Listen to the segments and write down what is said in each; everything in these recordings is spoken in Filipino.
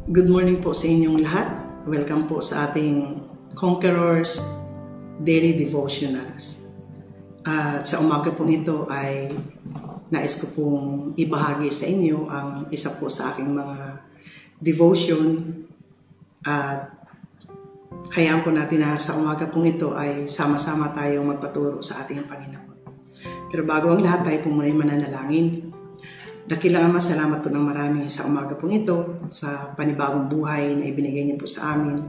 Good morning po sa inyong lahat. Welcome po sa ating Conquerors Daily Devotionals. At sa umaga po nito ay nais ko pong ibahagi sa inyo ang isa po sa aking mga devotion. At hayaan po natin na sa umaga po nito ay sama-sama tayong magpaturo sa ating Panginoon. Pero bago ang lahat, tayo po muna mananalangin. Dakilang Ama, salamat po ng marami sa umaga po nito, sa panibagong buhay na ibinigay niyo po sa amin.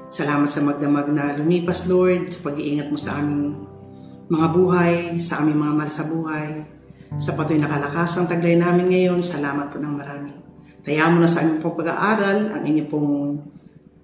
Salamat sa magdamag na lumipas, Lord, sa pag-iingat mo sa aming mga buhay, sa aming mga mahal sa buhay, sa patuloy na kalakasang taglay namin ngayon. Salamat po ng marami. Taya mo na sa aming pong pag-aaral, ang inyong pong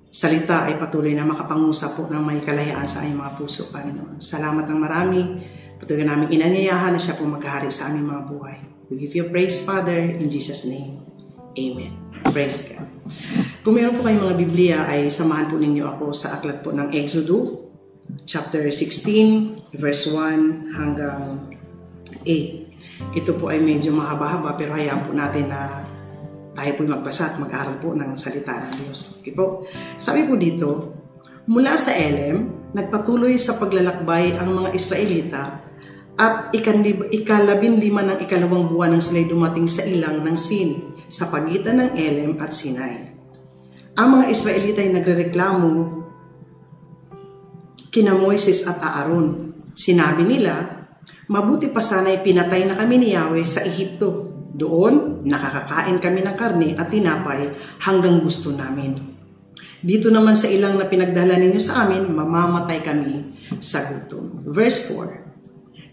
salita ay patuloy na makapangusap po ng may kalayaan sa aming mga puso, Panginoon. Salamat ng marami. Patuloy namin inanyayahan na siya po magkahari sa aming mga buhay. We give you praise, Father, in Jesus' name. Amen. Praise God. Kung meron po kayong mga Biblia, ay samahan po ninyo ako sa aklat po ng Exodo, chapter 16, verse 1 hanggang 8. Ito po ay medyo mahaba-haba, pero hayaan po natin na tayo po'y magbasa at mag-aral po ng salita ng Diyos. Okay po? Sabi po dito, mula sa Elim, nagpatuloy sa paglalakbay ang mga Israelita at ikalabinlima ng ikalawang buwan nang sila'y dumating sa ilang ng Sin sa pagitan ng Elim at Sinai. Ang mga Israelita ay nagrereklamo kina Moises at Aaron. Sinabi nila, mabuti pa sana'y pinatay na kami ni Yahweh sa Ehipto. Doon, nakakakain kami ng karne at tinapay hanggang gusto namin. Dito naman sa ilang na pinagdala ninyo sa amin, mamamatay kami sa gutom. Verse 4.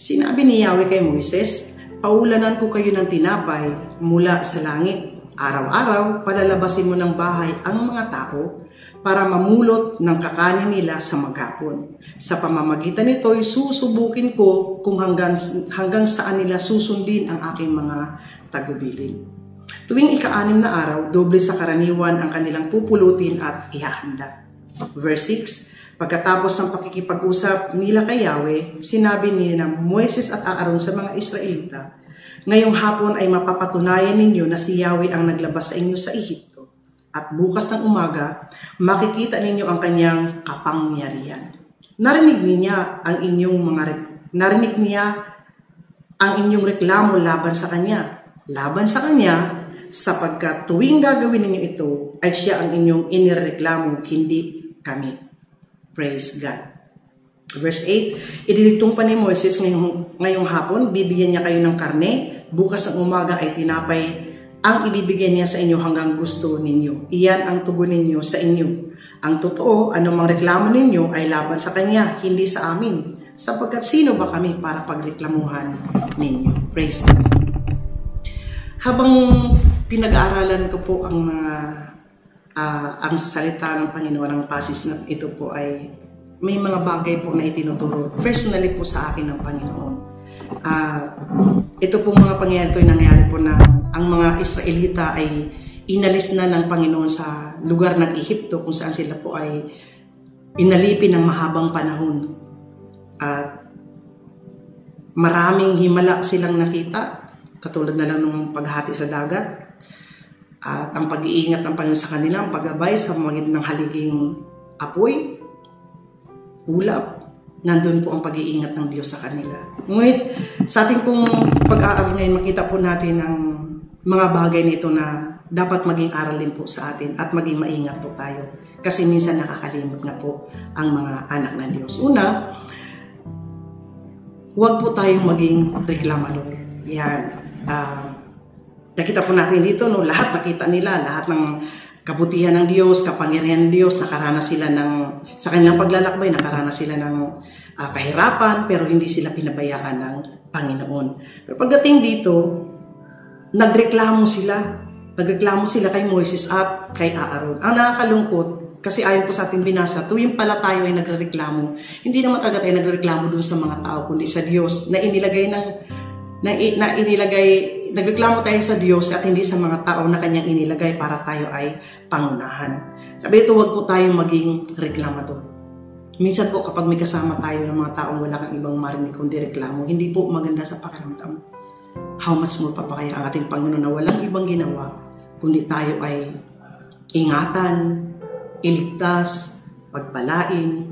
Sinabi ni Yahweh kay Moises, paulanan ko kayo ng tinapay mula sa langit. Araw-araw, palalabasin mo ng bahay ang mga tao para mamulot ng kakanin nila sa maghapon. Sa pamamagitan nito'y susubukin ko kung hanggang saan nila susundin ang aking mga tagubilin. Tuwing ika-6 na araw, doble sa karaniwan ang kanilang pupulutin at ihahanda. Verse 6. Pagkatapos ng pakikipag-usap nila kay Yahweh, sinabi nila Moises at Aaron sa mga Israelita, ngayong hapon ay mapapatunayan ninyo na si Yahweh ang naglabas sa inyo sa Ehipto. At bukas ng umaga, makikita ninyo ang kanyang kapangyarihan. Narinig niya ang inyong reklamo laban sa kanya. Laban sa kanya, sapagkat tuwing gagawin ninyo ito, ay siya ang inyong inireklamo, hindi kami. Praise God. Verse 8, idinigtong pa ni Moises ngayong hapon, bibigyan niya kayo ng karne, bukas ng umaga ay tinapay ang ibibigyan niya sa inyo hanggang gusto ninyo. Iyan ang tugon ninyo sa inyo. Ang totoo, anumang reklamo ninyo ay laban sa kanya, hindi sa amin. Sapagkat sino ba kami para pagreklamuhan ninyo? Praise God. Habang pinag-aaralan ko po ang salita ng Panginoon, ang passage na ito po ay may mga bagay po na itinuturo personally po sa akin ng Panginoon. Ito po mga pangyayari ito ay nangyari po na ang mga Israelita ay inalis na ng Panginoon sa lugar ng Ehipto kung saan sila po ay inalipin ng mahabang panahon. At maraming himala silang nakita, katulad na lang ng paghati sa dagat. At ang pag-iingat ng Panginoon sa kanila, ang paggabay sa magitan ng haliging apoy, ulap, nandun po ang pag-iingat ng Diyos sa kanila. Ngunit sa ating pong pag-aaral ngayon, makita po natin ang mga bagay nito na dapat maging aral din po sa atin at maging maingat po tayo. Kasi minsan nakakalimot nga po ang mga anak ng Diyos. Una, huwag po tayong maging reklamador. Yan. Nakita po natin dito, no, lahat nakita nila, lahat ng kabutihan ng Diyos, kapangyarihan ng Diyos, nakaranas sila sa kanilang paglalakbay, nakaranas sila ng kahirapan, pero hindi sila pinabayaan ng Panginoon. Pero pagdating dito, nagreklamo sila kay Moises at kay Aaron. Ang nakakalungkot, kasi ayon po sa ating binasa, tuwing pala tayo ay nagreklamo, hindi naman agad ay nagreklamo dun sa mga tao, kundi sa Diyos na nagreklamo tayo sa Diyos at hindi sa mga tao na kanyang inilagay para tayo ay pangunahan. Sabi ito, huwag po tayong maging reklamador. Minsan po kapag may kasama tayo ng mga taong wala kang ibang marinig kundi reklamo, hindi po maganda sa pakiramdam. How much more pa kaya ang ating Panginoon na walang ibang ginawa kundi tayo ay ingatan, iligtas, pagpalain,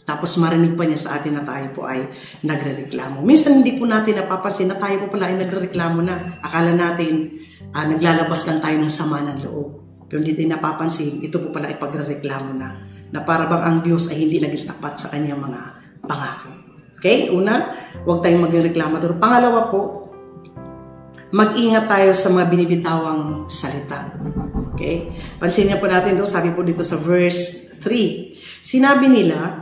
tapos marinig pa niya sa atin na tayo po ay nagrereklamo. Minsan hindi po natin napapansin na tayo po pala ay nagrereklamo na. Akala natin naglalabas lang tayo ng sama ng loob. Pero hindi tayo napapansin, ito po pala ay pagrereklamo na para bang ang Diyos ay hindi naging tapat sa kanyang mga pangako. Okay? Una, huwag tayong maging reklamador. Pangalawa po, mag-ingat tayo sa mga binibitawang salita. Okay? Pansin niya po natin doon, sabi po dito sa verse 3. Sinabi nila,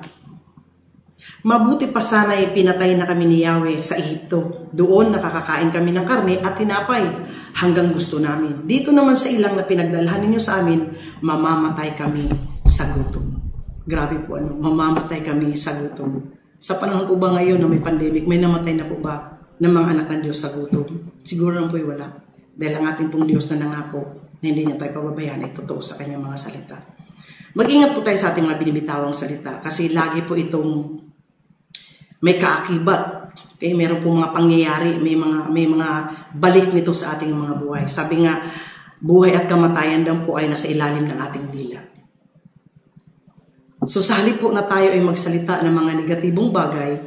mabuti pa sana'y pinatay na kami ni Yahweh sa Ehipto. Doon nakakakain kami ng karne at tinapay hanggang gusto namin. Dito naman sa ilang na pinagdalhan ninyo sa amin, mamamatay kami sa gutom. Grabe po mamamatay kami sa gutom. Sa panahon po ba ngayon na may pandemic, may namatay na po ba ng mga anak ng Diyos sa gutom? Siguro lang po wala. Dahil ang ating pong Diyos na nangako na hindi niya tayo pababayaan ay totoo sa kanyang mga salita. Mag-ingat po tayo sa ating mga binibitawang salita kasi lagi po itong may kaakibat. Okay, meron po mga pangyayari, may mga balik nito sa ating mga buhay. Sabi nga, buhay at kamatayan daw po ay nasa ilalim ng ating dila. So sa halip po na tayo ay magsalita ng mga negatibong bagay,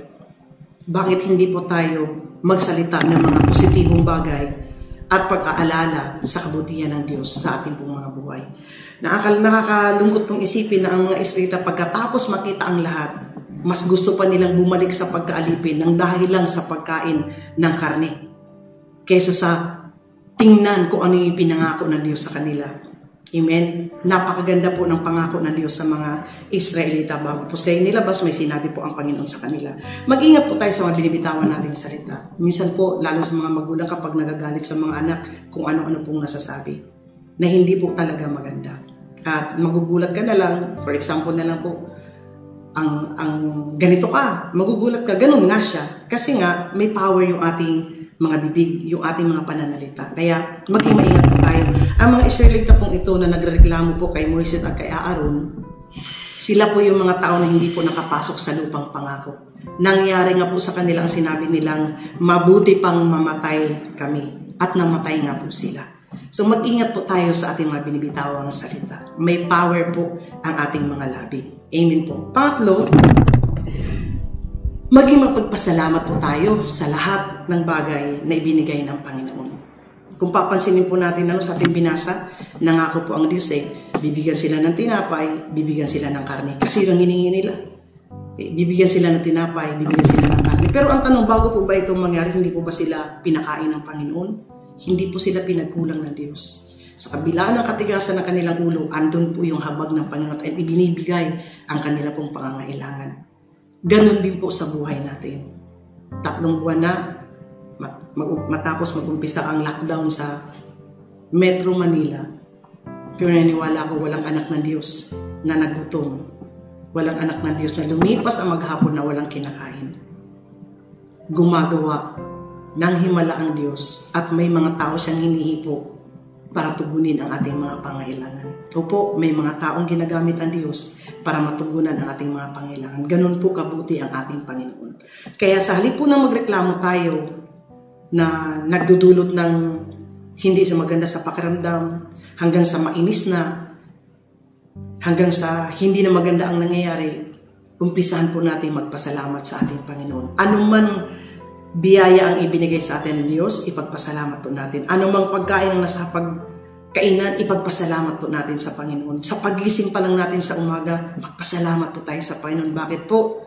bakit hindi po tayo magsalita ng mga positibong bagay at pag-aalala sa kabutihan ng Diyos sa ating pong mga buhay? Nakakalungkot pong isipin na ang mga Israelita pagkatapos makita ang lahat, mas gusto pa nilang bumalik sa pagkaalipin ng dahil lang sa pagkain ng karne kaysa sa tingnan kung ano yung pinangako ng Diyos sa kanila. Amen? Napakaganda po ng pangako ng Diyos sa mga Israelita. Bago po sila nilabas, may sinabi po ang Panginoon sa kanila. Mag-ingat po tayo sa mga binibitawan nating salita. Minsan po, lalo sa mga magulang kapag nagagalit sa mga anak kung ano-ano pong nasasabi na hindi po talaga maganda. At magugulat ka na lang, for example na lang po, ang ganito ka, magugulat ka, ganun nga siya. Kasi nga, may power yung ating mga bibig, yung ating mga pananalita. Kaya, maging maingat po tayo. Ang mga Israelita pong ito na nagreklamo po kay Moises at kay Aaron, sila po yung mga tao na hindi po nakapasok sa lupang pangako. Nangyari nga po sa kanila ang sinabi nilang, mabuti pang mamatay kami. At namatay nga po sila. So mag-ingat po tayo sa ating mga binibitawang salita. May power po ang ating mga labi. Amen po. Pangatlo, maging mapagpasalamat po tayo sa lahat ng bagay na ibinigay ng Panginoon. Kung papansinin po natin sa ating binasa, nangako po ang Diyos bibigyan sila ng tinapay, bibigyan sila ng karne. Kasi yung hiningi nila. Bibigyan sila ng tinapay, bibigyan sila ng karne. Pero ang tanong, bago po ba itong mangyari, hindi po ba sila pinakain ng Panginoon? Hindi po sila pinagkulang ng Diyos. Sa kabila ng katigasan ng kanilang ulo, andun po yung habag ng Panginoon at ibinibigay ang kanila pong pangangailangan. Ganon din po sa buhay natin. 3 buwan na, matapos mag-umpisa ang lockdown sa Metro Manila, pero naniwala ko walang anak ng Diyos na nagutom. Walang anak ng Diyos na lumipas ang maghapon na walang kinakain. Gumagawa ng himala ang Diyos at may mga tao siyang hinihipo para tugunin ang ating mga pangailangan. Opo, may mga taong ginagamit ang Diyos para matugunan ang ating mga pangailangan. Ganun po kabuti ang ating Panginoon. Kaya sa halip po na magreklamo tayo na nagdudulot ng hindi sa maganda sa pakiramdam, hanggang sa mainis na, hanggang sa hindi na maganda ang nangyayari, umpisahan po natin magpasalamat sa ating Panginoon. Anuman biyaya ang ibinigay sa atin ng Diyos, ipagpasalamat po natin. Anumang pagkain ang nasa pagkainan, ipagpasalamat po natin sa Panginoon. Sa pagising pa lang natin sa umaga, magpasalamat po tayo sa Panginoon. Bakit po?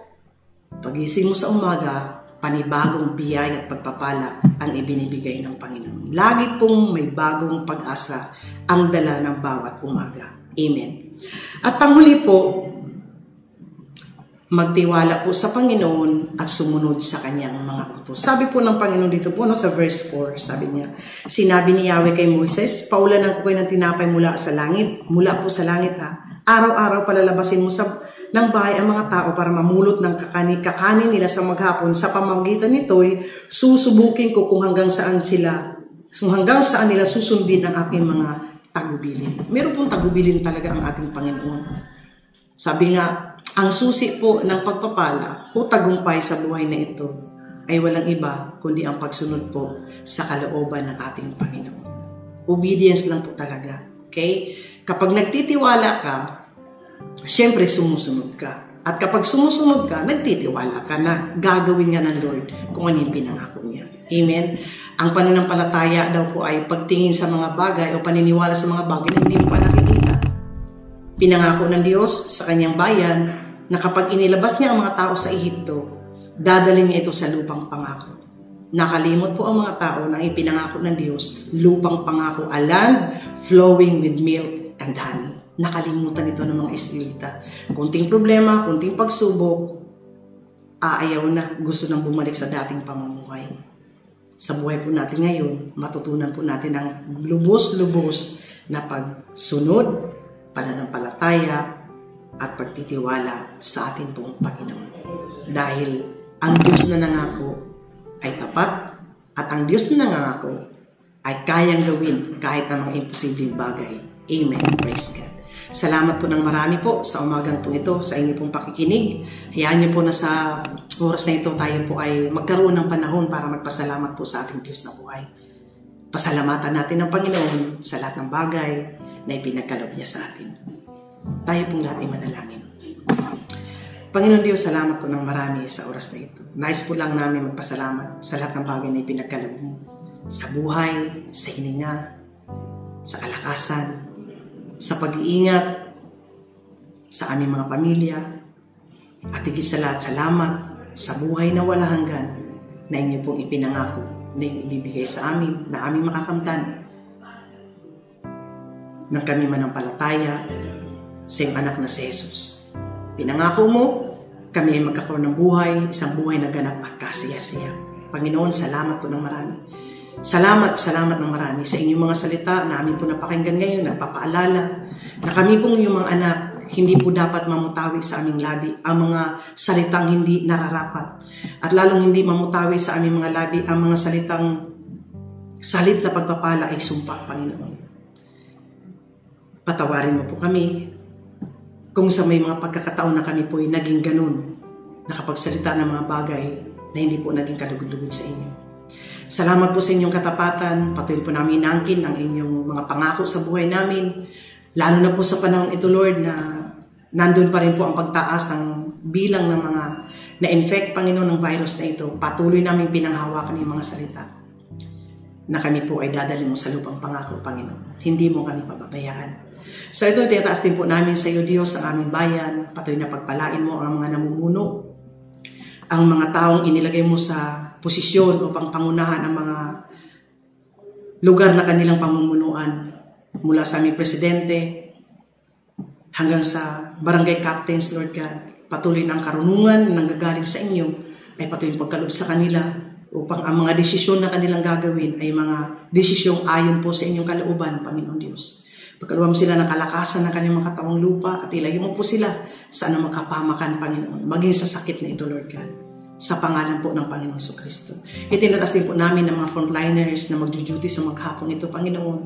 Pagising mo sa umaga, panibagong biyaya at pagpapala ang ibinibigay ng Panginoon. Lagi pong may bagong pag-asa ang dala ng bawat umaga. Amen. At panghuli po, magtiwala po sa Panginoon at sumunod sa kanyang mga utos. Sabi po ng Panginoon dito po sa verse 4, sabi niya, sinabi ni Yahweh kay Moises, paulanan ko kayo ng tinapay mula sa langit. Mula po sa langit Araw-araw palalabasin mo ng bahay ang mga tao para mamulot ng kakanin nila sa maghapon. Sa pamamagitan nito'y susubukin ko kung hanggang saan nila susundin ang aking mga tagubilin. Meron pong tagubilin talaga ang ating Panginoon. Sabi nga, ang susi po ng pagpapala o tagumpay sa buhay na ito ay walang iba kundi ang pagsunod po sa kalooban ng ating Panginoon. Obedience lang po talaga. Okay? Kapag nagtitiwala ka, siyempre sumusunod ka. At kapag sumusunod ka, nagtitiwala ka na gagawin nga ng Lord kung ano yung pinangako niya. Amen? Ang pananampalataya daw po ay pagtingin sa mga bagay o paniniwala sa mga bagay na hindi mo pa nakikita. Pinangako ng Diyos sa kanyang bayan na kapag inilabas niya ang mga tao sa Ehipto, dadalhin niya ito sa lupang pangako. Nakalimot po ang mga tao na ipinangako ng Diyos, lupang pangako, a land flowing with milk and honey. Nakalimutan ito ng mga Israelita. Kunting problema, kunting pagsubok, aayaw na, gusto nang bumalik sa dating pamumuhay. Sa buhay po natin ngayon, matutunan po natin ang lubos-lubos na pagsunod, pananampalataya, at pagtitiwala sa ating pong Panginoon. Dahil ang Diyos na nangako ay tapat at ang Diyos na nangako ay kayang gawin kahit ang mga imposibleng bagay. Amen. Praise God. Salamat po ng marami po sa umagang po ito, sa inyo pong pakikinig. Hayaan niyo po na sa oras na ito tayo po ay magkaroon ng panahon para magpasalamat po sa ating Diyos na buhay. Pasalamatan natin ang Panginoon sa lahat ng bagay na ipinagkaloob niya sa atin. Tayo pong lahat ay manalangin. Panginoon Diyos, salamat po ng marami sa oras na ito. Nais po lang namin magpasalamat sa lahat ng bagay na ipinagkaloob mo. Sa buhay, sa hininga, sa kalakasan, sa pag-iingat, sa aming mga pamilya, at higit sa lahat, salamat sa buhay na wala hanggan na inyo pong ipinangako na ibibigay sa amin, na aming makakamtan nang kami manampalataya sa iyong anak na si Jesus. Pinangako mo, kami ay magkakaroon ng buhay, isang buhay na ganap at kasaya-saya. Panginoon, salamat po ng marami. Salamat ng marami sa inyong mga salita na amin po napakinggan ngayon, nagpapaalala na kami pong iyong mga anak, hindi po dapat mamutawi sa aming labi ang mga salitang hindi nararapat. At lalong hindi mamutawi sa aming mga labi ang mga salit na pagpapala ay sumpa, Panginoon. Patawarin mo po kami kung sa may mga pagkakataon na kami po ay naging ganun, nakapagsalita ng mga bagay na hindi po naging kalugod-lugod sa inyo. Salamat po sa inyong katapatan, patuloy po namin inangkin ang inyong mga pangako sa buhay namin, lalo na po sa panahon ito, Lord, na nandun pa rin po ang pagtaas ng bilang ng mga na-infect, Panginoon, ng virus na ito. Patuloy namin pinanghawakan yung mga salita na kami po ay dadalhin mo sa lupang pangako, Panginoon. Hindi mo kami pababayaan. So ito, tinataas din po namin sa iyo, Diyos, ang aming bayan. Patuloy na pagpalain mo ang mga namumuno, ang mga taong inilagay mo sa posisyon upang pangunahan ang mga lugar na kanilang pamumunuan, mula sa aming presidente hanggang sa barangay captains, Lord God. Patuloy na ang karunungan na nanggagaling sa inyo ay patuloy pagkaloob sa kanila upang ang mga desisyon na kanilang gagawin ay mga desisyong ayon po sa inyong kalooban, Panginoon Diyos. Pagkaluwam sila ng kalakasan ng kanilang mga katawang lupa at ilayo mo po sila sa anumang kapamakan, Panginoon, maging sa sakit na ito, Lord God, sa pangalan po ng Panginoon Kristo. Itinatas din po namin ng mga frontliners na magjo-duty sa maghapon ito, Panginoon.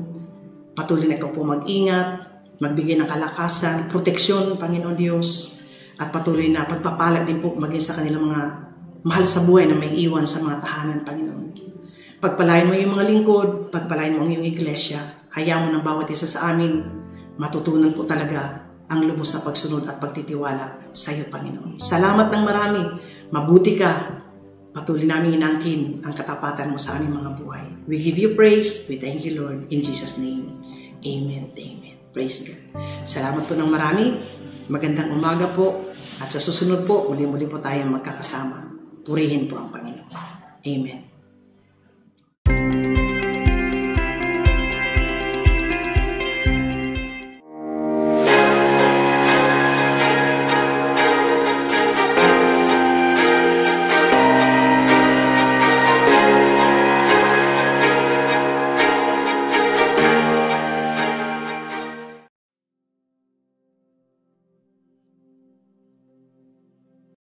Patuloy na ikaw po mag-ingat, magbigay ng kalakasan, proteksyon, Panginoon Diyos, at patuloy na pagpapalag din po maging sa kanilang mga mahal sa buhay na may iwan sa mga tahanan, Panginoon. Pagpalain mo yung mga lingkod, pagpalain mo ang iyong iglesia, hayaan mo ng bawat isa sa amin, matutunan po talaga ang lubos na pagsunod at pagtitiwala sa iyo, Panginoon. Salamat ng marami, mabuti ka, patuloy namin inangkin ang katapatan mo sa aming mga buhay. We give you praise, we thank you, Lord, in Jesus' name. Amen, amen. Praise God. Salamat po ng marami, magandang umaga po, at sa susunod po, muli-muli po tayong magkakasama. Purihin po ang Panginoon. Amen.